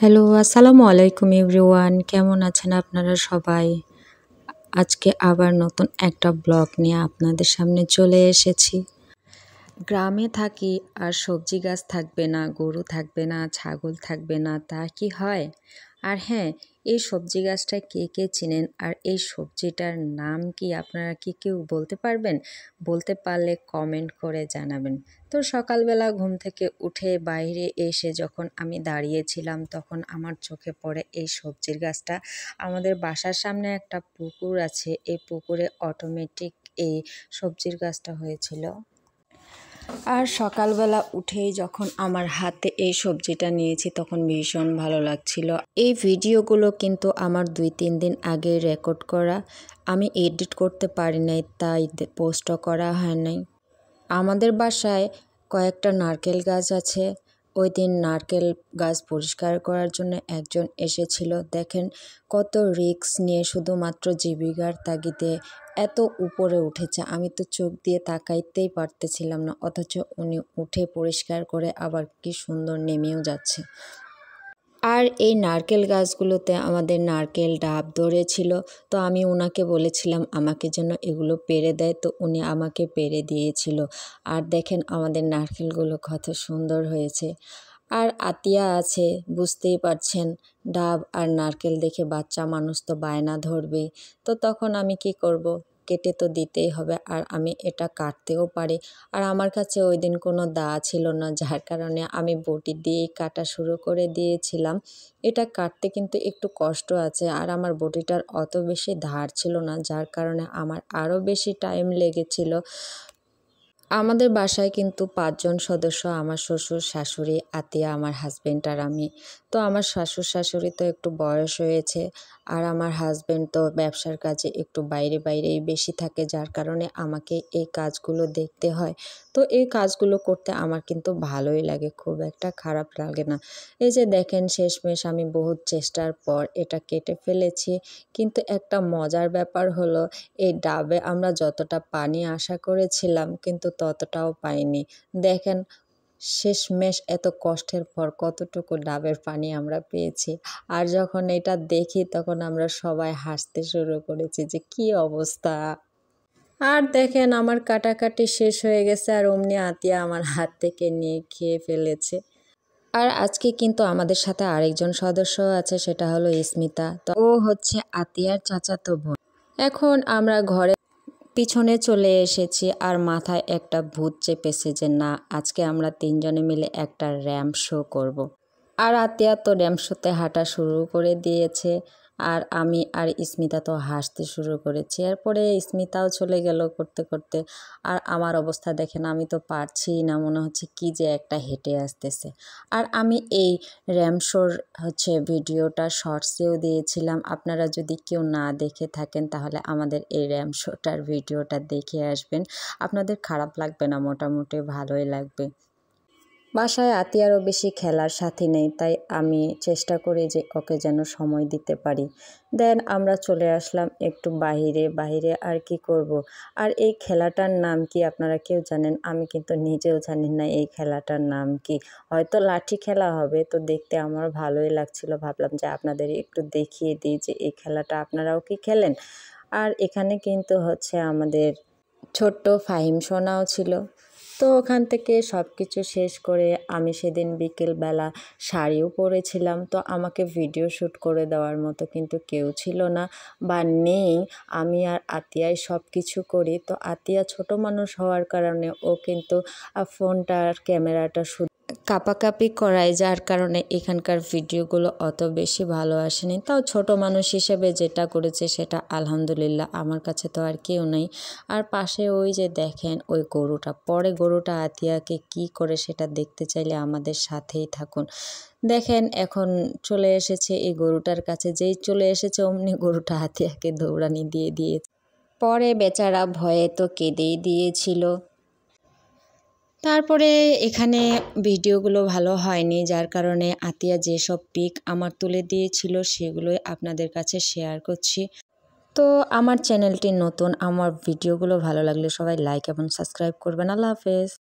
Hello, আসসালামু আলাইকুম everyone. কেমন আছেন আপনারা সবাই? আজকে আবার নতুন একটা ব্লগ নিয়ে আপনাদের সামনে চলে এসেছি। গ্রামে থাকি আর সবজি গাছ থাকবে না, গরু থাকবে না, ছাগল থাকবে না, তা কি হয়? আর হ্যাঁ, এই সবজি গাছটা কে কে চিনেন আর এই সবজিটার নাম কি আপনারা কি কেউ বলতে পারবেন? বলতে পারলে কমেন্ট করে জানাবেন। তো সকালবেলা ঘুম থেকে উঠে বাইরে এসে যখন আমি দাঁড়িয়েছিলাম তখন আমার চোখে পড়ে এই সবজির গাছটা। আমাদের বাসার সামনে একটা পুকুর আছে, এই পুকুরে অটোমেটিক এই সবজির গাছটা হয়েছিল। আর সকালবেলা উঠেই যখন আমার হাতে এই সবজিটা নিয়েছি তখন ভীষণ ভালো লাগছিল। এই ভিডিওগুলো কিন্তু আমার 2-3 দিন আগে রেকর্ড করা, আমি এডিট করতে পারি নাই, তাই পোস্টও করা হয় নাই। আমাদের বাসায় কয়েকটা নারকেল গাছ আছে। ওই দিন নারকেল গাছ পরিষ্কার করার জন্য একজন এসেছিল। দেখেন কত রিস্ক নিয়ে শুধুমাত্র জীবিকার তাগিদে এত উপরে উঠেছে, আমি তো চোখ দিয়ে তাকাইতেই পারতেছিলাম না, অথচ উনি উঠে পরিষ্কার করে আবার কি সুন্দর নেমেও যাচ্ছে। আর এই নারকেল গাছগুলোতে আমাদের নারকেল ডাব ধরেছিল, তো আমি ওনাকে বলেছিলাম আমাকে যেন এগুলো পেড়ে দেয়, তো উনি আমাকে পেড়ে দিয়েছিল। আর দেখেন আমাদের নারকেলগুলো কত সুন্দর হয়েছে। আর আতিয়া আছে, বুঝতেই পারছেন, ডাব আর নারকেল দেখে বাচ্চা মানুষ তো বায়না ধরবেই। তো তখন আমি কি করব, কেটে তো দিতেই হবে, আর আমি এটা কাটতেও পারি। আর আমার কাছে ওই দিন কোনো দা ছিল না, যার কারণে আমি বটি দিয়েই কাটা শুরু করে দিয়েছিলাম। এটা কাটতে কিন্তু একটু কষ্ট আছে, আর আমার বটিটার অত বেশি ধার ছিল না, যার কারণে আমার আরও বেশি টাইম লেগেছিল। আমাদের বাসায় কিন্তু 5 জন সদস্য, আমার শ্বশুর শাশুড়ি, আতিয়া, আমার হাজব্যান্ড আর আমি। তো আমার শ্বশুর শাশুড়ি তো একটু বয়স হয়েছে, আর আমার হাজব্যান্ড তো ব্যবসার কাজে একটু বাইরেই বেশি থাকে, যার কারণে আমাকে এই কাজগুলো দেখতে হয়। তো এই কাজগুলো করতে আমার কিন্তু ভালোই লাগে, খুব একটা খারাপ লাগে না। এই যে দেখেন শেষমেশ আমি বহুত চেষ্টার পর এটা কেটে ফেলেছি। কিন্তু একটা মজার ব্যাপার হলো, এই ডাবে আমরা যতটা পানি আশা করেছিলাম কিন্তু ততটাও পাইনি। দেখেন শেষমেশ এত কষ্টের পর কতটুকু ডাবের পানি আমরা পেয়েছি। আর যখন এটা দেখি তখন আমরা সবাই হাসতে শুরু করেছি যে কি অবস্থা। আর দেখেন আমার কাটাকাটি শেষ হয়ে গেছে, আর অমনি আতিয়া আমার হাত থেকে নিয়ে খেয়ে ফেলেছে। আর আজকে কিন্তু আমাদের সাথে আরেকজন সদস্য আছে, সেটা হলো স্মিতা। তো ও হচ্ছে আতিয়ার চাচাতো বোন। এখন আমরা ঘরে পিছনে চলে এসেছি, আর মাথায় একটা ভূত চেপেছে যে না, আজকে আমরা 3 জনে মিলে একটা র্যাম্প শো করব। আর আতিয়া তো র্যাম্প শোতে হাঁটা শুরু করে দিয়েছে, আর আমি আর স্মিতা তো হাসতে শুরু করেছি। এরপরে স্মিতাও চলে গেল করতে করতে। আর আমার অবস্থা দেখেন, আমি তো পারছিই না, মনে হচ্ছে কি যে একটা হেঁটে আসতেছে। আর আমি এই র্যাম্প শোর ভিডিওটা শর্টসেও দিয়েছিলাম, আপনারা যদি কেউ না দেখে থাকেন তাহলে আমাদের এই র্যাম্প শোটার ভিডিওটা দেখে আসবেন, আপনাদের খারাপ লাগবে না, মোটামুটি ভালোই লাগবে। বাসায় আতিয়ারও বেশি খেলার সাথী নেই, তাই আমি চেষ্টা করি যে ওকে যেন সময় দিতে পারি। দেন আমরা চলে আসলাম একটু বাহিরে আর কি করব। আর এই খেলাটার নাম কি আপনারা কেউ জানেন? আমি কিন্তু নিজেও জানি না এই খেলাটার নাম কি। হয়তো লাঠি খেলা হবে, তো দেখতে আমার ভালোই লাগছিল, ভাবলাম যে আপনাদের একটু দেখিয়ে দিই যে এই খেলাটা আপনারাও কি খেলেন। আর এখানে কিন্তু আমাদের ছোট্ট ফাহিম সোনাও ছিল। তো ওখান থেকে সব কিছু শেষ করে আমি সেদিন বিকেলবেলা শাড়িও পরেছিলাম, তো আমাকে ভিডিও শ্যুট করে দেওয়ার মতো কিন্তু কেউ ছিল না বা নেই। আমি আর আতিয়াই সব কিছু করি। তো আতিয়া ছোট মানুষ হওয়ার কারণে ও কিন্তু ফোনটার ক্যামেরাটা কাপাকাপি করায়, যার কারণে এখানকার ভিডিওগুলো অত বেশি ভালো আসেনি। তাও ছোট মানুষ হিসেবে যেটা করেছে সেটা আলহামদুলিল্লাহ, আমার কাছে তো আর কেউ নেই। আর পাশে ওই যে দেখেন ওই গরুটা, পরে গরুটা আতিয়াকে কি করে সেটা দেখতে চাইলে আমাদের সাথেই থাকুন। দেখেন এখন চলে এসেছে এই গরুটার কাছে, যেই চলে এসেছে অমনি গরুটা আতিয়াকে দৌড়ানি দিয়ে দিয়েছে। পরে বেচারা ভয়ে তো কেঁদেই দিয়েছিল। তারপরে এখানে ভিডিওগুলো ভালো হয়নি, যার কারণে আতিয়া যেসব পিক আমার তুলে দিয়েছিল সেগুলোই আপনাদের কাছে শেয়ার করছি। তো আমার চ্যানেলটি নতুন, আমার ভিডিওগুলো ভালো লাগলে সবাই লাইক এবং সাবস্ক্রাইব করবেন। আল্লাহ হাফেজ।